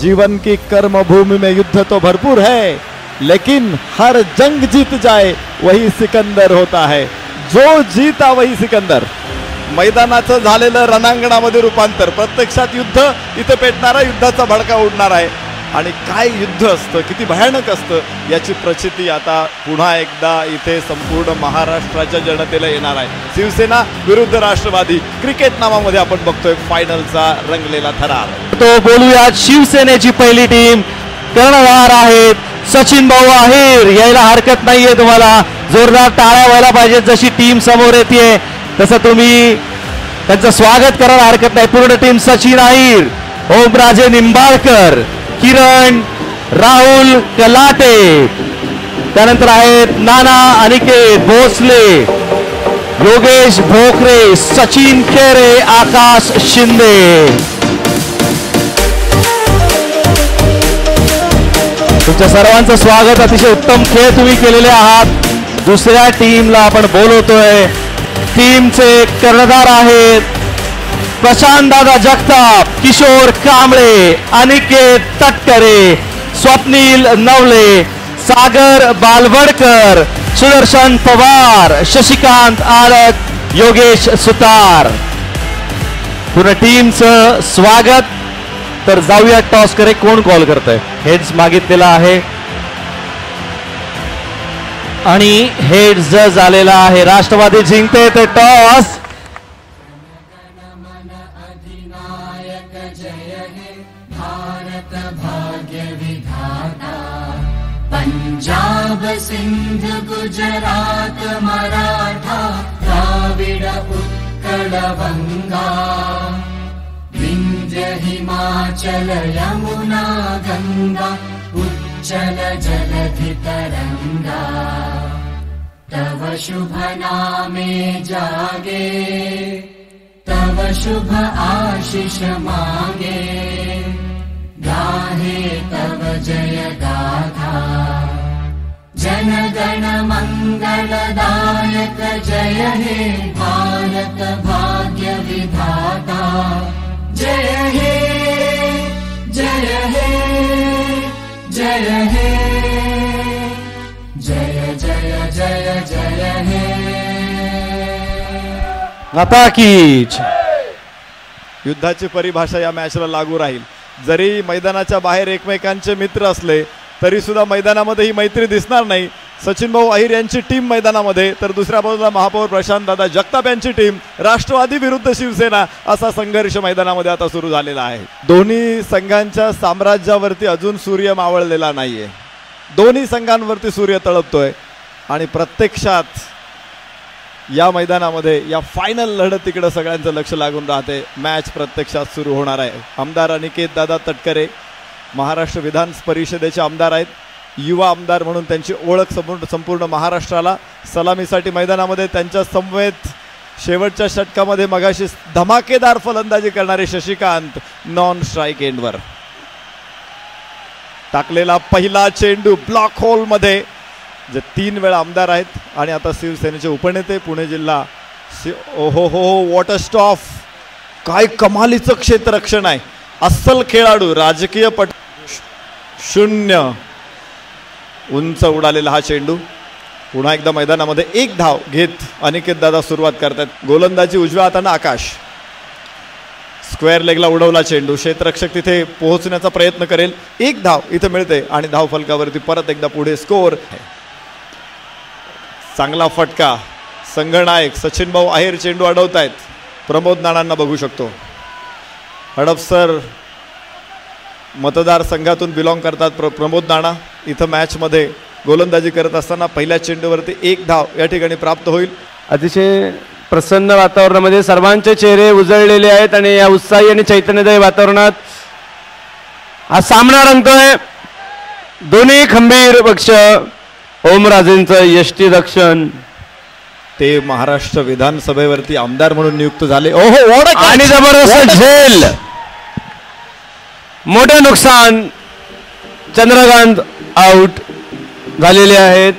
जीवन की कर्म भूमि में युद्ध तो भरपूर है, लेकिन हर जंग जीत जाए वही सिकंदर होता है. जो जीता वही सिकंदर. मैदानाचं झालेलं रणांगणामध्ये रूपांतर, प्रत्यक्षात युद्ध इथे पेटणारा, युद्धाचा भडका उडणार आहे. आणि काय युद्ध असतं, किती भयानक असतं याची प्रचिती आता पुन्हा एकदा इथे संपूर्ण महाराष्ट्राच्या जनतेला येणार आहे. शिवसेना विरुद्ध राष्ट्रवादी क्रिकेट नावामध्ये आपण बघतोय फायनलचा रंगलेला थरार. तो बोलूया शिवसेनेची पहिली टीम. कर्णधार आहेत सचिन भाऊ अहिर. यायला हरकत नाहीये, तुम्हाला जोरदार टाळ्या व्हायला पाहिजेत. जशी टीम समोर येते तसं तुम्ही त्यांचं स्वागत करायला हरकत नाही. पूर्ण टीम सचिन अहिर, ओमराजे निंबाळकर, किरण, राहुल कलाटे, त्यानंतर आहेत नाना अनिकेत भोसले, योगेश भोकरे, सचिन खेरे, आकाश शिंदे. तुमच्या सर्वांचं स्वागत. अतिशय उत्तम खेळ तुम्ही केलेले आहात. दुसऱ्या टीमला आपण बोलवतोय. टीमचे कर्णधार आहेत प्रशांत दादा जगताप, किशोर कांबळे, अनिकेत तटकरे, स्वप्नील नवले, सागर बालवडकर, सुदर्शन पवार, शशिकांत आळक, योगेश सुतार. पूर्ण टीमचं स्वागत. तर जाऊया टॉस करे. कोण कॉल करतंय? हेड्स मागितलेला आहे आणि हेड्स झालेला आहे. राष्ट्रवादी जिंकते ते टॉस. पंजाब सिंध गुजरात मराठा द्राविड उत्कल गंगा विंध्य हिमाचल यमुना गंगा उच्चल जलधि तरंगा तव शुभ नामे जागे तव शुभ आशीष मांगे गाहे तव जय गाथा जन गण मंगलदायक जय हे भारत भाग्य विधाता जय हे जय हे जय हे जय जय जय जय हे. आता कीच युद्धाची परिभाषा या मॅचला लागू राहील. जरी मैदानाच्या बाहेर एकमेकांचे मित्र असले तरी सुद्धा मैदानामध्ये ही मैत्री दिसणार नाही. सचिन भाऊ अहिर यांची टीम मैदानामध्ये, तर दुसऱ्या बाजूला महापौर प्रशांत दादा जगताप यांची टीम. राष्ट्रवादी विरुद्ध शिवसेना असा संघर्ष मैदानामध्ये आता सुरू झालेला आहे. दोन्ही संघांच्या साम्राज्यावरती अजून सूर्य मावळलेला नाहीये. दोन्ही संघांवरती सूर्य तळपतोय आणि प्रत्यक्षात या मैदानामध्ये या फायनल लढतीकडे सगळ्यांचं लक्ष लागून राहते. मॅच प्रत्यक्षात सुरू होणार आहे. आमदार अनिकेत दादा तटकरे महाराष्ट्र विधान परिषदेचे आमदार आहेत. युवा आमदार म्हणून त्यांची ओळख संपूर्ण महाराष्ट्राला. सलामीसाठी मैदानामध्ये त्यांच्या समवेत शेवटच्या षटकामध्ये मगाशी धमाकेदार फलंदाजी करणारे शशिकांत नॉन स्ट्राईक एंडवर. टाकलेला पहिला चेंडू ब्लॉक होल मध्ये, जे 3 वेळा आमदार आहेत आणि आता शिवसेनेचे उपनेते पुणे जिल्हा. ओहो हो वॉटर स्टॉफ, काय कमालीचं क्षेत्ररक्षण आहे. अस्सल खेळाडू, राजकीय पट. 0 उंच उडालेला हा चेंडू. पुन्हा एकदा मैदानामध्ये 1 धाव घेत अनिकेत दादा सुरुवात करतात. गोलंदाजी उजव्या हाताने आकाश. स्क्वेअर लेगला उडवला चेंडू. क्षेत्ररक्षक तिथे पोहोचण्याचा प्रयत्न करेल. 1 धाव इथे मिळते आणि धाव फलकावरती परत एकदा पुढे स्कोर. चांगला फटका. संघनायक सचिन भाऊ अहिर चेंडू अडवतायत. प्रमोद नानांना बघू शकतो. हडपसर मतदारसंघातून बिलॉंग करतात प्रमोद नाना. इथं मॅचमध्ये गोलंदाजी करत असताना पहिल्या चेंडूवरती 1 धाव या ठिकाणी प्राप्त होईल. अतिशय प्रसन्न वातावरणामध्ये सर्वांचे चेहरे उजळलेले आहेत आणि या उत्साही आणि चैतन्यदायी वातावरणात हा सामना रंगतोय. दोन्ही खंबीर पक्ष. ओमराजेंचं यष्टी रक्षण, ते महाराष्ट्र विधानसभेवरती आमदार म्हणून नियुक्त झाले. ओहो आणि जबरदस्त झेल. मोठे नुकसान. चंद्रकांत आउट झालेले आहेत.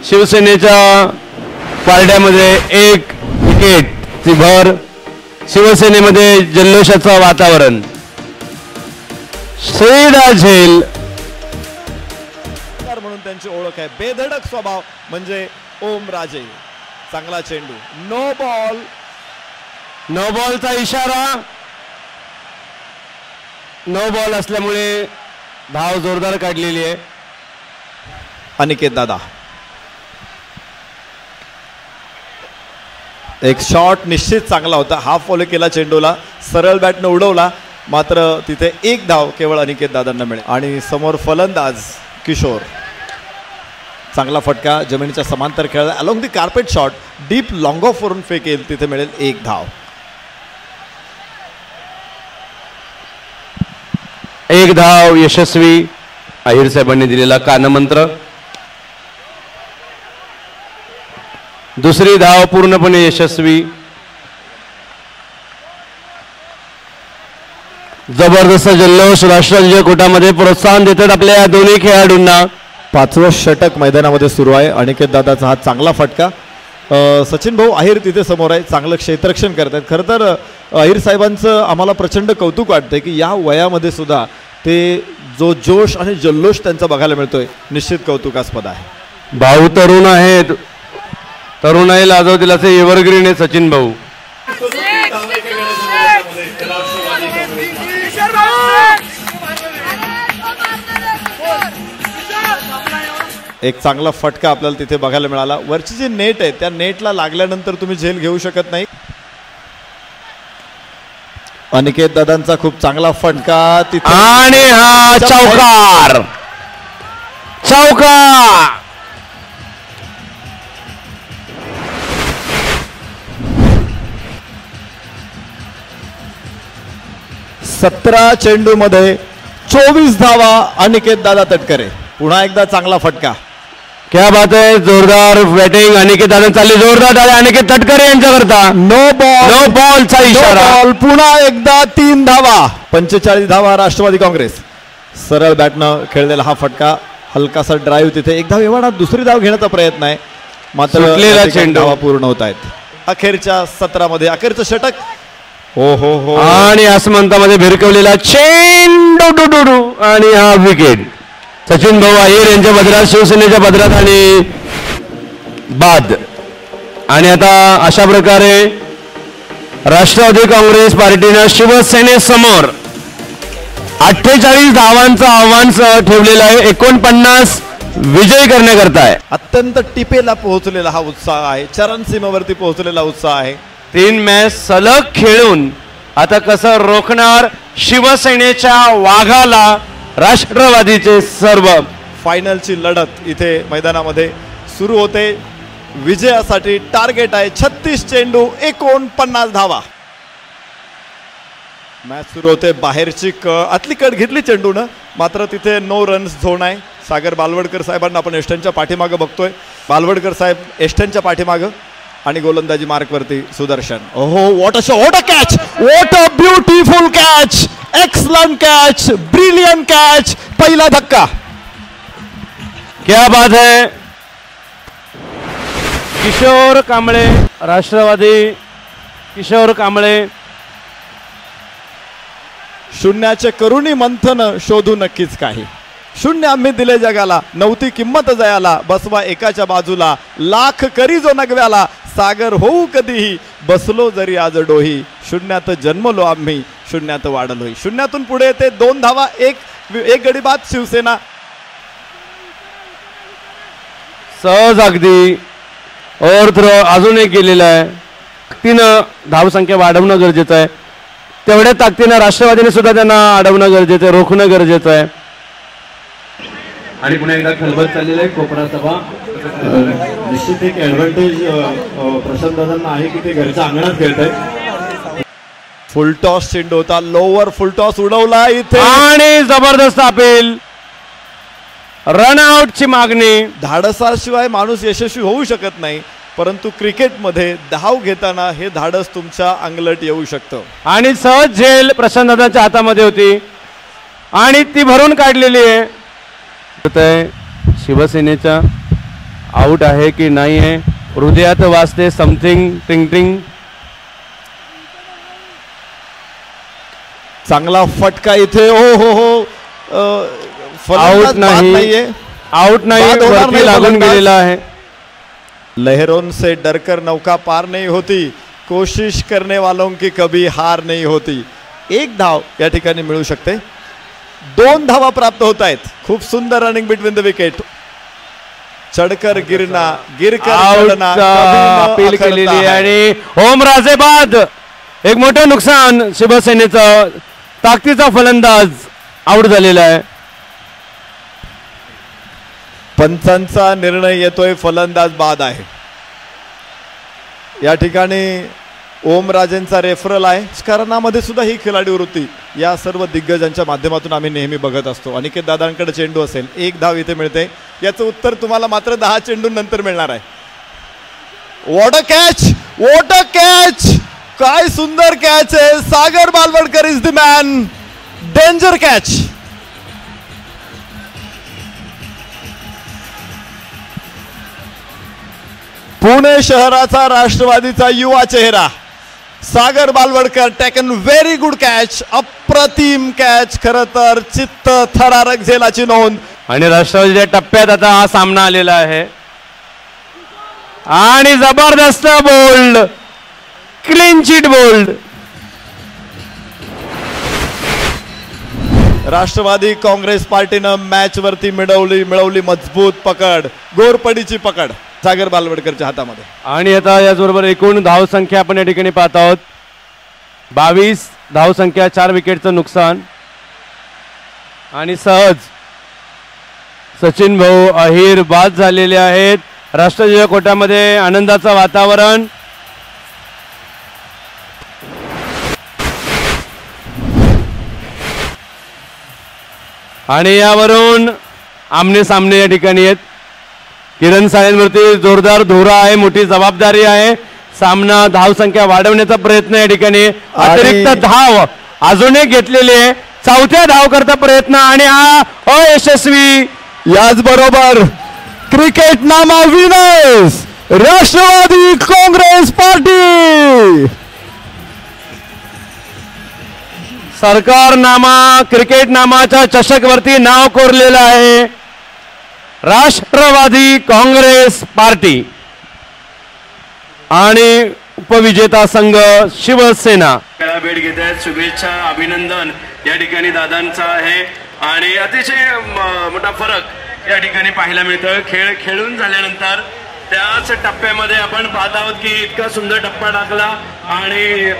शिवसेनेच्या पारड्यामध्ये 1 विकेटची भर. शिवसेनेमध्ये जल्लोषाचं वातावरण. सीधा झेल. म्हणून त्यांची ओळख आहे. बेधडक स्वभाव म्हणजे ओम राजे. चांगला चेंडू. No ball. नो बॉलचा इशारा. नो बॉल असल्यामुळे धाव जोरदार काढलेली आहे. अनिकेत दादा. एक शॉट निश्चित चांगला होता. हाफ फॉलो केला चेंडूला. सरळ बॅटनं उडवला. मात्र तिथे एक धाव केवळ अनिकेत दादांना मिळेल. आणि समोर फलंदाज किशोर. चांगला फटका जमिनीच्या समांतर खेळला. Along the carpet shot. Deep long of वरून फेकेल तिथे मिळेल एक धाव. एक धाव यशस्वी. अहिर साहेबांनी दिलेला कानमंत्र. दुसरी धाव पूर्णपणे यशस्वी. जबरदस्त जल्लोष राष्ट्रवादीच्या कोटामध्ये प्रोत्साहन देतात आपल्या या दोन्ही खेळाडूंना. पाचवं षटक मैदानामध्ये सुरू आहे. अनिकेत दादाचा हा चांगला फटका. सचिन भाऊ अहिर तिथे समोर आहे. चांगलं क्षेत्ररक्षण करत आहेत. खरं तर अहिर साहेबांचं आम्हाला प्रचंड कौतुक वाटतंय की या वयामध्ये सुद्धा ते जो जोश आणि जल्लोष त्यांचा बघायला मिळतोय निश्चित कौतुकास्पद आहे. भाऊ तरुण आहेत. तरुणाई लाजवतील असे एव्हरग्रीन आहे सचिन भाऊ. एक चांगला फटका आपल्याला तिथे बघायला मिळाला. वरची जी नेट आहे त्या नेटला लागल्यानंतर तुम्ही झेल घेऊ शकत नाही. अनिकेत दादांचा खूप चांगला फटका तिथे. आणि हा चौकार. चौकार. 17 चेंडू मध्ये 24 धावा अनिकेत दादा तटकरे. पुन्हा एकदा चांगला फटका. क्या बात आहे. जोरदार बॅटिंग अनिकेत दादा चालली. जोरदार डाळे अनिकेत तटकरे यांच्याकरता. No ball. नो बॉलचा इशारा. पुन्हा एकदा 3 धावा. 45 धावा राष्ट्रवादी काँग्रेस. सरळ बॅटनं खेळलेला हा फटका. हलकासा ड्राईव्ह तिथे. एक धाव एवढा. दुसरी धाव घेण्याचा प्रयत्न आहे मात्र चेंडू धावा पूर्ण होत आहेत. अखेरच्या 17 मध्ये अखेरचं षटक. हो हो हो. आणि आसमंतामध्ये भिरकवलेला चेंडू आणि हा विकेट. सचिन भाऊ अहिर यांच्या पदरात. शिवसेनेच्या पदरात आणि बाद. आणि आता अशा प्रकारे राष्ट्रवादी काँग्रेस पार्टीनं शिवसेनेसमोर 48 धावांचं आव्हान ठेवलेलं आहे. 49 विजय करण्याकरता आहे. अत्यंत टिपेला पोहोचलेला हा उत्साह आहे. चरणसीमेवरती पोहोचलेला उत्साह आहे. 3 मॅच सलग खेळून आता कसं रोखणार शिवसेनेच्या वाघाला राष्ट्रवादीचे सर्व. फायनलची लढत इथे मैदानामध्ये सुरू होते. विजयासाठी टार्गेट आहे 36 चेंडू 49 धावा. मॅच सुरू होते. बाहेरची आतली कट घेतली चेंडूनं मात्र तिथे नो रन्स झोन आहे. सागर बालवडकर साहेबांना आपण एस्टनच्या पाठीमागं बघतोय. बालवडकर साहेब एस्टनच्या पाठीमागं आणि गोलंदाजी मार्कवरती सुदर्शन. ओहो what a shot. What a catch. What a beautiful catch. Excellent catch. Brilliant catch. पहिला धक्का. क्या बात है. किशोर कांबळे राष्ट्रवादी. किशोर कांबळे. शून्याचे करुणी मंथन शोधू नक्कीच काही. शून्य आम्ही दिले जगाला. नव्हती किंमत जयाला. बसवा एकाच्या बाजूला. लाख करी जो नगव्याला. सागर होऊ कधीही. बसलो जरी आज डोही. शून्यात जन्मलो आम्ही. शून्यात वाढलोही. शून्यातून पुढे येते 2 धावा. एक गडी बाद शिवसेना. सहज अगदी ओव्हर थ्रो अजून एक गेलेला आहे. ताकदीनं धावसंख्या वाढवणं गरजेचं आहे. तेवढ्या ताकदीनं राष्ट्रवादीने सुद्धा त्यांना अडवणं गरजेचं आहे. रोखणं गरजेचं आहे. आणि पुन्हा एकदा खलबत चाललेला आहे. कोपरा सभा निश्चित एक ऍडव्हान्टेज प्रशांत दादांना आहे की ते घरच्या अंगणात खेळत आहेत. फुलटॉस चेंडू होता. लोवर फुलटॉस उडवला इथे आणि जबरदस्त अपील. रनआउटची मागणी. धाडसाशिवाय माणूस यशस्वी होऊ शकत नाही परंतु क्रिकेटमध्ये धाव घेताना हे धाडस तुमच्या अंगलट येऊ शकतं. आणि सहज झेल प्रशांत दादाच्या हातामध्ये होती आणि ती भरून काढलेली आहे. शिवसेनेचा आउट आहे की नाही आहे. हृदयात वाजते समथिंग टिंग टिंग. चांगला फटका इथे. ओ हो हो, फलंदाज आउट बाद नाही, नाहीये. आउट नाही, बाद होणार वरती नाही लागून फलंदाज. गेलेला आहे. लहरों से डरकर नौका पार नहीं होती, कोशिश करने वालों की कभी हार नहीं होती. एक धाव या ठिकाणी मिळू शकते. 2 धावा प्राप्त होत आहेत. खूप सुंदर रनिंग बिटवीन द विकेट. चढकर गिरना, गिरकर चढना, अपील कभी न केलेली अखरता आहे है. आणि ओमराजे बाद. एक मोठं नुकसान शिवसेनेचं. ताकदीचा फलंदाज आउट झालेला आहे. पंचांचा निर्णय येतोय, फलंदाज बाद आहे. या ठिकाणी ओमराजेंचा रेफरल आहे. स्करणामध्ये सुद्धा ही खेळाडू वृत्ती या सर्व दिग्गजांच्या माध्यमातून आम्ही नेहमी बघत असतो. अनिकेत दादांकडे चेंडू असेल, 1 धाव इथे मिळते. याचं उत्तर तुम्हाला मात्र 10 चेंडू नंतर मिळणार आहे. What a catch, what a catch, काय सुंदर कॅच आहे. Sagar Balwadkar is the man. Danger catch. Pune शहराचा राष्ट्रवादीचा युवा चेहरा Sagar Balwadkar taken very good catch. अप्रतिम कॅच. खरं तर चित्त थरारक झेलाची नोंद. आणि राष्ट्रवादीच्या टप्प्यात आता हा सामना आलेला आहे आणि जबरदस्त bold, clean chit bold. Rashtrawadi Congress पार्टीनं मॅच वरती मिळवली मजबूत पकड, गोरपडीची पकड सागर बालवडकरच्या हातामध्ये. आणि आता याचबरोबर एकूण धावसंख्या आपण या ठिकाणी पाहत आहोत. 22 धावसंख्या, 4 विकेटचं नुकसान. आणि सहज सचिन भाऊ अहिर बाद झालेले आहेत. राष्ट्रवादीच्या कोट्यामध्ये आनंदाचं वातावरण. आणि यावरून आमने सामने या ठिकाणी आहेत. किरण साळेंवरती जोरदार धोरा आहे, मोठी जबाबदारी आहे. सामना धावसंख्या वाढवण्याचा प्रयत्न या ठिकाणी. अतिरिक्त धाव अजूनही घेतलेली आहे. 4थ्या धाव करता प्रयत्न आणि हा अयशस्वी. याचबरोबर क्रिकेट नामा winners Rashtrawadi Congress Party. Sarkarnama cricket नामाच्या चषकवरती नाव कोरलेलं आहे राष्ट्रवादी काँग्रेस पार्टी. आणि उपविजेता संघ शिवसेना भेट घेत आहेत. शुभेच्छा, अभिनंदन या ठिकाणी दादांचा आहे. आणि अतिशय मोठा फरक या ठिकाणी पाहायला मिळतं. खेळ खेळून झाल्यानंतर त्याच टप्प्यामध्ये आपण पाहत आहोत की इतका सुंदर टप्पा टाकला आणि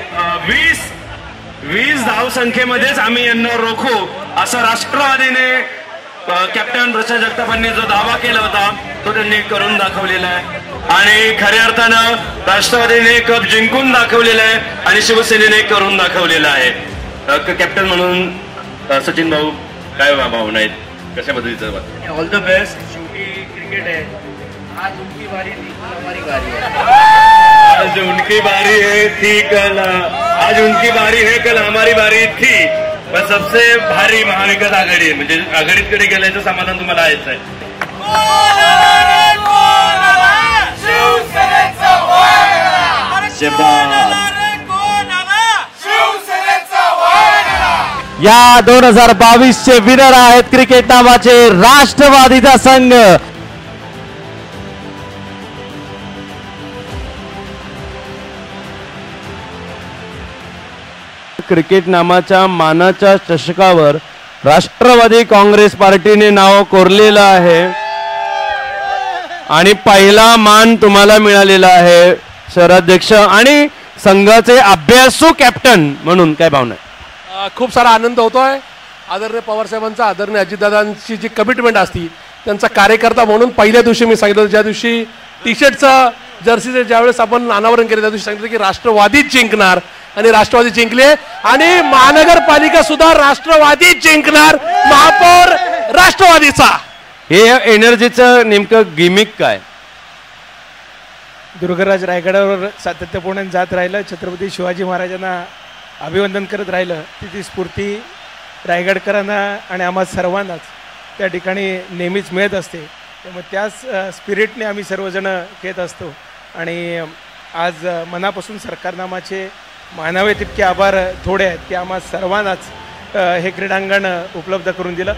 20 धावसंख्येमध्येच आम्ही यांना रोखू असं राष्ट्रवादीने कॅप्टन प्रसाद जगतापांनी जो दावा केला होता तो त्यांनी करून दाखवलेला आहे. आणि खऱ्या अर्थानं राष्ट्रवादीने कप जिंकून दाखवलेला आहे आणि शिवसेनेने करून दाखवलेला आहे. कॅप्टन म्हणून सचिन भाऊ काय भावना आहेत, कशा पद्धतीचं? All the best. शेवटी क्रिकेट आहे. आज उनकी बारी थी, कल हमारी बारी है. आज उनकी बारी है थी, कल आज उनकी बारी है, कल हमारी बारी थी. पण सबसे भारी महाविकास आघाडी आहे, म्हणजे आघाडीकडे गेल्याचं समाधान तुम्हाला आहेच आहे. या 2022 चे विनर आहेत क्रिकेट नावाचे राष्ट्रवादीचा संघ. क्रिकेट नामाच्या मानाच्या चषकावर राष्ट्रवादी काँग्रेस पार्टीने नाव कोरलेलं आहे आणि पहिला मान तुम्हाला मिळालेला आहे शहराध्यक्ष आणि संघाचे अभ्यासू कॅप्टन म्हणून. काय भावना आहे? खूप सारा आनंद होतोय. आदरणीय पवारसाहेबांचा, आदरणीय अजितदादांची जी कमिटमेंट असती त्यांचा कार्यकर्ता म्हणून पहिल्या दिवशी मी सांगितलं, ज्या दिवशी टी शर्टचं जर्सीचे ज्यावेळेस आपण अनावरण केलं त्या दिवशी सांगितलं की राष्ट्रवादीच जिंकणार आणि राष्ट्रवादी जिंकले. आणि महानगरपालिका सुद्धा राष्ट्रवादी जिंकणार, महापौर राष्ट्रवादीचा. हे एनर्जीचं नेमकं गिमिक काय? दुर्गराज रायगडावर सातत्यपूर्ण जात राहिलं, छत्रपती शिवाजी महाराजांना अभिवंदन करत राहिलं. ती स्फूर्ती रायगडकरांना आणि आम्हा सर्वांनाच त्या ठिकाणी नेहमीच मिळत असते. त्यामुळे त्याच स्पिरिटने आम्ही सर्वजण खेळत असतो. आणि आज मनापासून सरकारनामाचे मानावे तितके आभार थोडे आहेत की आम्हा सर्वांनाच हे क्रीडांगण उपलब्ध करून दिलं.